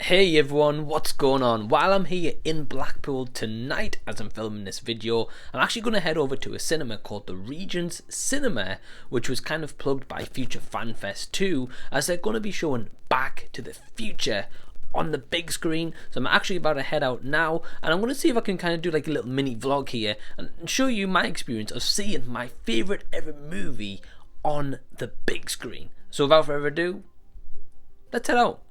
Hey everyone, what's going on? While I'm here in Blackpool tonight as I'm filming this video, I'm actually going to head over to a cinema called the Regent Cinema, which was kind of plugged by Future FanFest 2, as they're going to be showing Back to the Future on the big screen. So I'm actually about to head out now, and I'm going to see if I can kind of do like a little mini vlog here and show you my experience of seeing my favourite ever movie on the big screen. So without further ado, let's head out.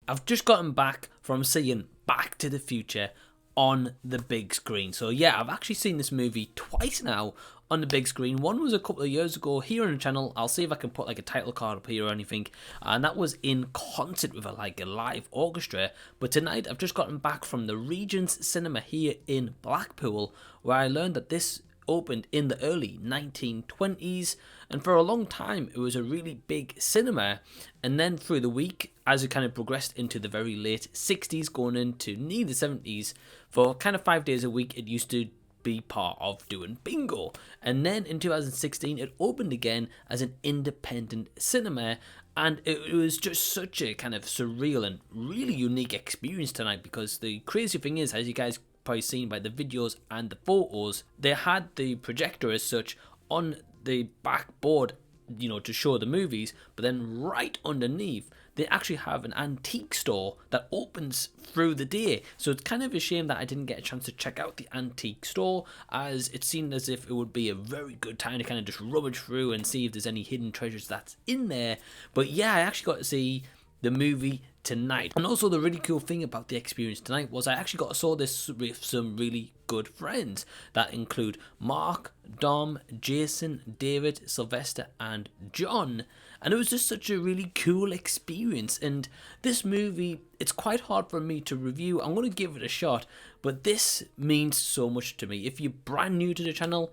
I've just gotten back from seeing Back to the Future on the big screen. So yeah, I've actually seen this movie twice now on the big screen. One was a couple of years ago here on the channel. I'll see if I can put like a title card up here or anything. And that was in concert with a live orchestra. But tonight I've just gotten back from the Regent's Cinema here in Blackpool, where I learned that this opened in the early 1920s, and for a long time it was a really big cinema. And then through the week, as it kind of progressed into the very late 60s going into near the 70s, for kind of 5 days a week it used to be part of doing bingo. And then in 2016 it opened again as an independent cinema, and it was just such a kind of surreal and really unique experience tonight, because the crazy thing is, as you guys probably seen by the videos and the photos, they had the projector as such on the backboard, you know, to show the movies, but then right underneath they actually have an antique store that opens through the day. So it's kind of a shame that I didn't get a chance to check out the antique store, as it seemed as if it would be a very good time to kind of just rummage through and see if there's any hidden treasures that's in there. But yeah, I actually got to see the movie tonight. And also the really cool thing about the experience tonight was I actually got to saw this with some really good friends that include Mark, Dom, Jason, David, Sylvester and John. And it was just such a really cool experience. And this movie, it's quite hard for me to review. I'm going to give it a shot, but this means so much to me. If you're brand new to the channel,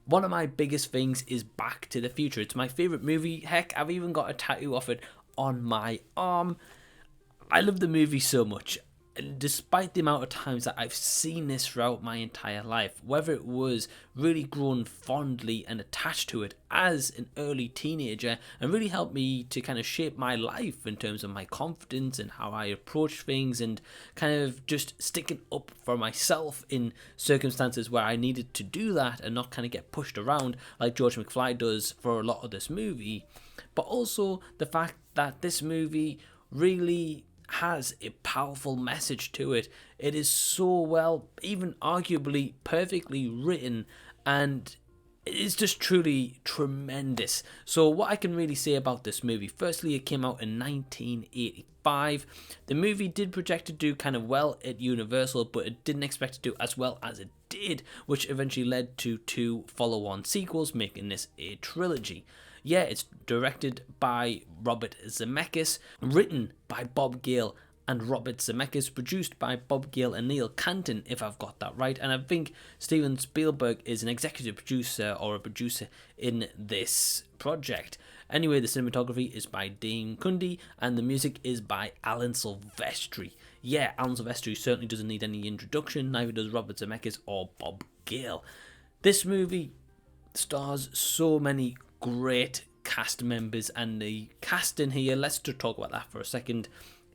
one of my biggest things is Back to the Future. It's my favourite movie. Heck, I've even got a tattoo of it on my arm. I love the movie so much, and despite the amount of times that I've seen this throughout my entire life, whether it was really grown fondly and attached to it as an early teenager and really helped me to kind of shape my life in terms of my confidence and how I approach things, and kind of just sticking up for myself in circumstances where I needed to do that and not kind of get pushed around like George McFly does for a lot of this movie. But also the fact that this movie really has a powerful message to it. It is so well, even arguably perfectly written, and it is just truly tremendous. So what I can really say about this movie, firstly, it came out in 1985. The movie did project to do kind of well at Universal, but it didn't expect to do as well as it did, which eventually led to 2 follow-on sequels, making this a trilogy. Yeah, it's directed by Robert Zemeckis, written by Bob Gale and Robert Zemeckis, produced by Bob Gale and Neil Canton, if I've got that right. And I think Steven Spielberg is an executive producer or a producer in this project. Anyway, the cinematography is by Dane Cundy, and the music is by Alan Silvestri. Yeah, Alan Silvestri certainly doesn't need any introduction, neither does Robert Zemeckis or Bob Gale. This movie stars so many great cast members, and the cast in here, let's just talk about that for a second,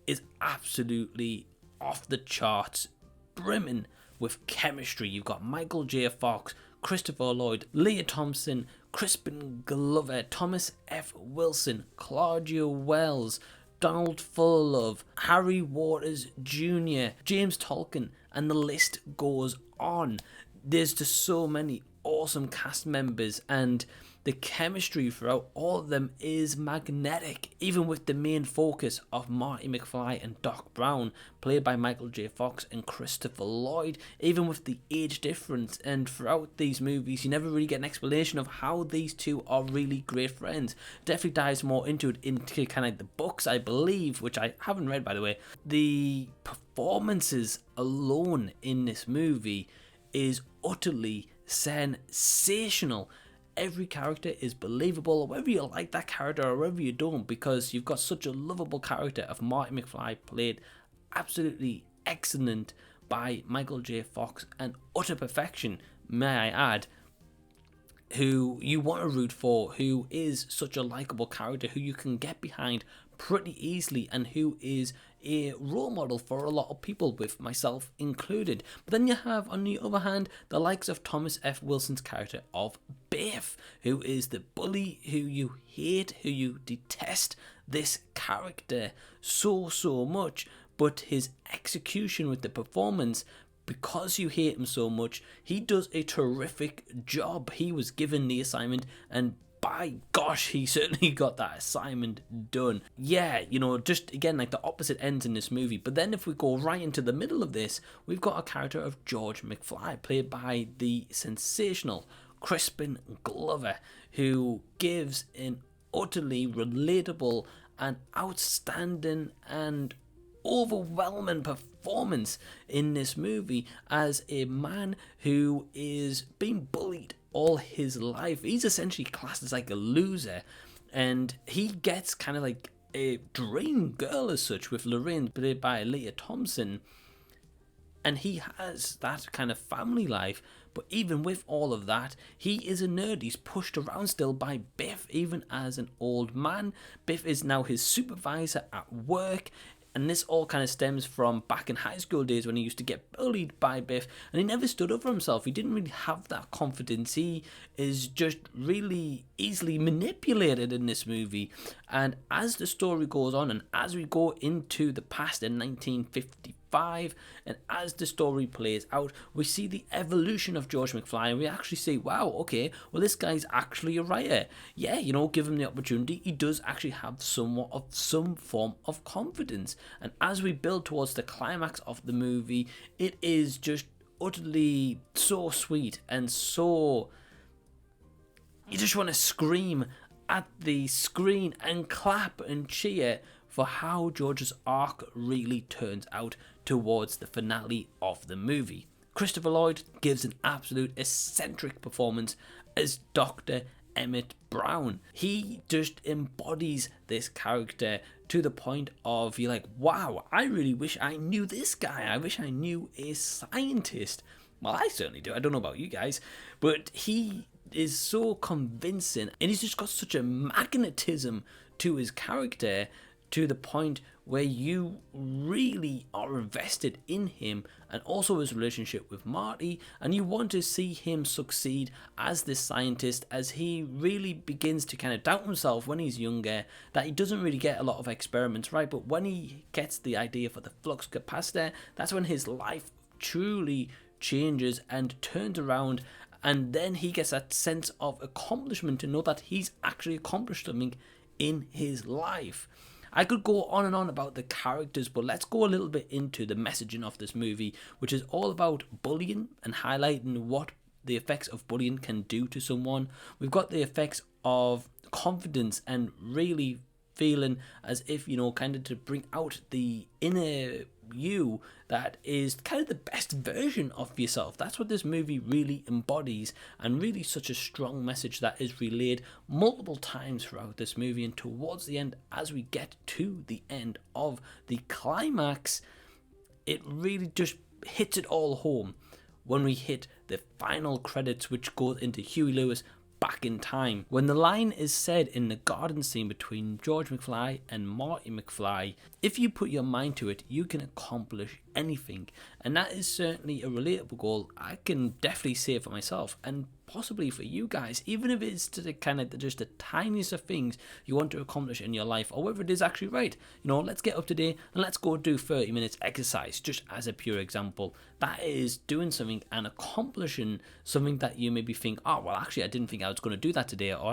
is absolutely off the charts, brimming with chemistry. You've got Michael J. Fox, Christopher Lloyd, Lea Thompson, Crispin Glover, Thomas F. Wilson, Claudia Wells, Donald Fullove, Harry Waters Jr., James Tolkien, and the list goes on. There's just so many awesome cast members, and the chemistry throughout all of them is magnetic, even with the main focus of Marty McFly and Doc Brown, played by Michael J. Fox and Christopher Lloyd, even with the age difference. And throughout these movies, you never really get an explanation of how these two are really great friends. Definitely dives more into kind of the books, I believe, which I haven't read, by the way. The performances alone in this movie is utterly sensational. Every character is believable, whether you like that character or whether you don't, because you've got such a lovable character of Marty McFly, played absolutely excellent by Michael J. Fox, and utter perfection, may I add, who you want to root for, who is such a likable character, who you can get behind pretty easily, and who is a role model for a lot of people, with myself included. But then you have, on the other hand, the likes of Thomas F. Wilson's character of Biff, who is the bully who you hate, who you detest this character so much, but his execution with the performance, because you hate him so much, he does a terrific job. He was given the assignment, and by gosh, he certainly got that assignment done. Yeah, you know, just again, like the opposite ends in this movie. But then if we go right into the middle of this, we've got a character of George McFly, played by the sensational Crispin Glover, who gives an utterly relatable and outstanding and overwhelming performance in this movie as a man who is being bullied all his life. He's essentially classed as like a loser, and he gets kind of like a dream girl as such, with Lorraine, played by Lea Thompson, and he has that kind of family life. But even with all of that, he is a nerd. He's pushed around still by Biff, even as an old man. Biff is now his supervisor at work. And this all kind of stems from back in high school days when he used to get bullied by Biff, and he never stood up for himself. He didn't really have that confidence. He is just really easily manipulated in this movie. And as the story goes on, and as we go into the past in 1955, and as the story plays out, we see the evolution of George McFly, and we actually say, wow, okay, well, this guy's actually a writer. Yeah, you know, give him the opportunity, he does actually have somewhat of some form of confidence. And as we build towards the climax of the movie, it is just utterly so sweet, and so you just want to scream at the screen and clap and cheer for how George's arc really turns out towards the finale of the movie. Christopher Lloyd gives an absolute eccentric performance as Dr. Emmett Brown. He just embodies this character to the point of you're like, wow, I really wish I knew this guy. I wish I knew a scientist. Well, I certainly do. I don't know about you guys, but he is so convincing, and he's just got such a magnetism to his character, to the point where you really are invested in him, and also his relationship with Marty, and you want to see him succeed as this scientist, as he really begins to kind of doubt himself when he's younger, that he doesn't really get a lot of experiments right. But when he gets the idea for the flux capacitor, that's when his life truly changes and turns around, and then he gets that sense of accomplishment to know that he's actually accomplished something in his life. I could go on and on about the characters, but let's go a little bit into the messaging of this movie, which is all about bullying and highlighting what the effects of bullying can do to someone. We've got the effects of confidence and really feeling as if, you know, kind of to bring out the inner you that is kind of the best version of yourself. That's what this movie really embodies, and really such a strong message that is relayed multiple times throughout this movie. And towards the end, as we get to the end of the climax, it really just hits it all home when we hit the final credits, which goes into Huey Lewis back in time. When the line is said in the garden scene between George McFly and Marty McFly, if you put your mind to it, you can accomplish anything. And that is certainly a relatable goal. I can definitely say for myself, and possibly for you guys, even if it's to the kind of just the tiniest of things you want to accomplish in your life, or whether it is actually right. Let's get up to date and let's go do 30 minutes exercise, just as a pure example. That is doing something and accomplishing something that you maybe think, oh, well, actually, I didn't think I was going to do that today, or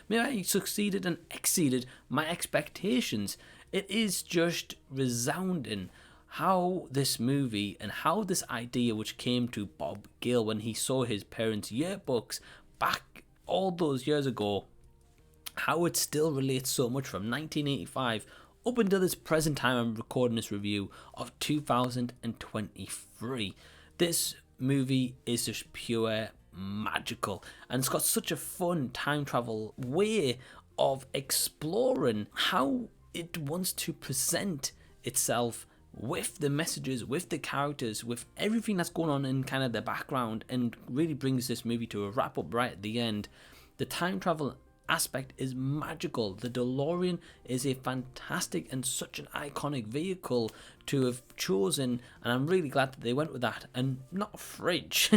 maybe I succeeded and exceeded my expectations. It is just resounding how this movie and how this idea, which came to Bob Gale when he saw his parents' yearbooks back all those years ago, how it still relates so much from 1985 up until this present time I'm recording this review of 2023. This movie is just pure magical, and it's got such a fun time travel way of exploring how it wants to present itself with the messages, with the characters, with everything that's going on in kind of the background, and really brings this movie to a wrap up right at the end. The time travel aspect is magical. The DeLorean is a fantastic and such an iconic vehicle to have chosen, and I'm really glad that they went with that and not a fridge,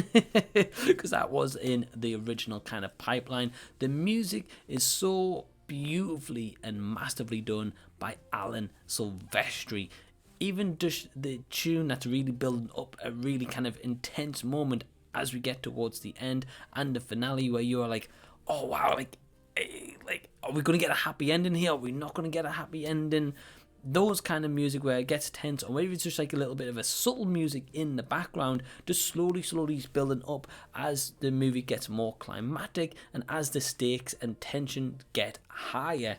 because that was in the original kind of pipeline. The music is so beautifully and masterfully done by Alan Silvestri. Even just the tune that's really building up a really kind of intense moment as we get towards the end and the finale, where you're like, oh wow, like are we going to get a happy ending here? Are we not going to get a happy ending? Those kind of music where it gets tense, or maybe it's just like a little bit of a subtle music in the background, just slowly building up as the movie gets more climatic and as the stakes and tension get higher.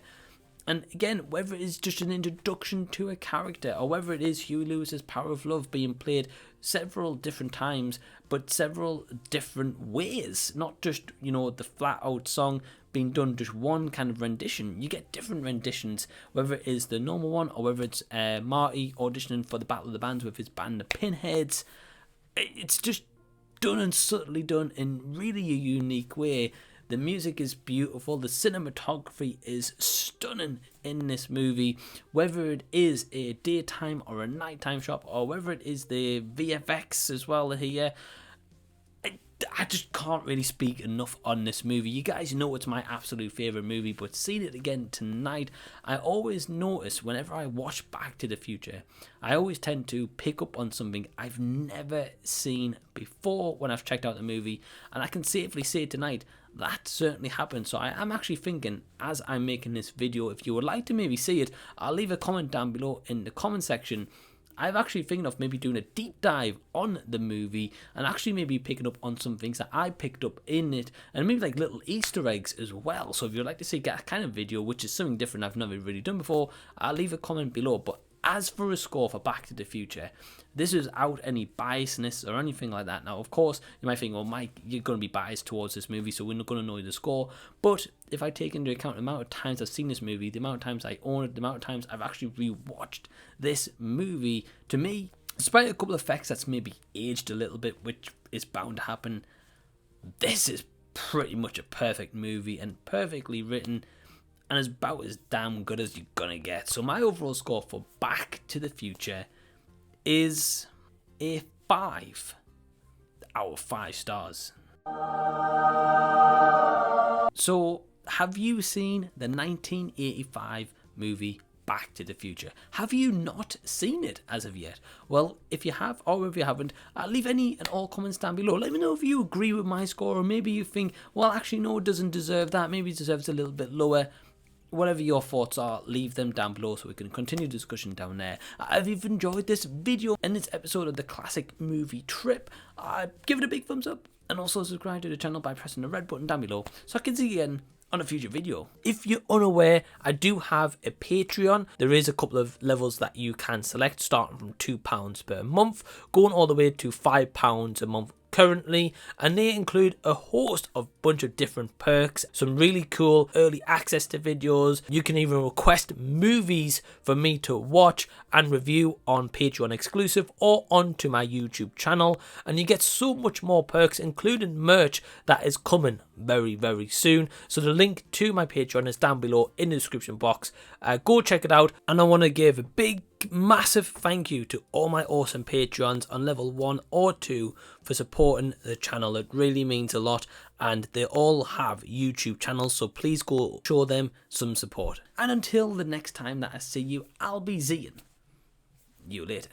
And again, whether it is just an introduction to a character, or whether it is Huey Lewis's Power of Love being played several different times, but several different ways, not just, the flat out song being done just one kind of rendition. You get different renditions, whether it is the normal one, or whether it's Marty auditioning for the Battle of the Bands with his band, the Pinheads. It's just done and subtly done in really a unique way. The music is beautiful. The cinematography is stunning in this movie. Whether it is a daytime or a nighttime shot, or whether it is the VFX as well here, I just can't really speak enough on this movie. You guys know it's my absolute favourite movie, but seeing it again tonight, I always notice whenever I watch Back to the Future, I always tend to pick up on something I've never seen before when I've checked out the movie, and I can safely say tonight that certainly happened. So I am actually thinking, as I'm making this video, if you would like to maybe see it, I'll leave a comment down below in the comment section. I've actually thinking of maybe doing a deep dive on the movie and actually maybe picking up on some things that I picked up in it, and maybe like little Easter eggs as well. So if you'd like to see that kind of video, which is something different I've never really done before, I'll leave a comment below. But as for a score for Back to the Future, this is without any biasness or anything like that. Now, of course, you might think, well, Mike, you're going to be biased towards this movie, so we're not going to know the score. But if I take into account the amount of times I've seen this movie, the amount of times I own it, the amount of times I've actually rewatched this movie, to me, despite a couple of effects that's maybe aged a little bit, which is bound to happen, this is pretty much a perfect movie and perfectly written, and is about as damn good as you're gonna get. So my overall score for Back to the Future is a 5 out of 5 stars. So, have you seen the 1985 movie Back to the Future? Have you not seen it as of yet? Well, if you have, or if you haven't, leave any and all comments down below. Let me know if you agree with my score, or maybe you think, well, actually, no, it doesn't deserve that. Maybe it deserves a little bit lower. Whatever your thoughts are, leave them down below so we can continue discussion down there. If you've enjoyed this video and this episode of the Classic Movie Trip, give it a big thumbs up, and also subscribe to the channel by pressing the red button down below so I can see you again on a future video. If you're unaware, I do have a Patreon. There is a couple of levels that you can select, starting from £2 per month, going all the way to £5 a month currently, and they include a host of bunch of different perks, some really cool early access to videos. You can even request movies for me to watch and review on Patreon exclusive or onto my YouTube channel, and you get so much more perks, including merch that is coming very, very soon. So the link to my Patreon is down below in the description box. Go check it out. And I want to give a big, massive thank you to all my awesome Patreons on level 1 or 2 for supporting the channel. It really means a lot. And they all have YouTube channels, so please go show them some support. And until the next time that I see you, I'll be seeing you later.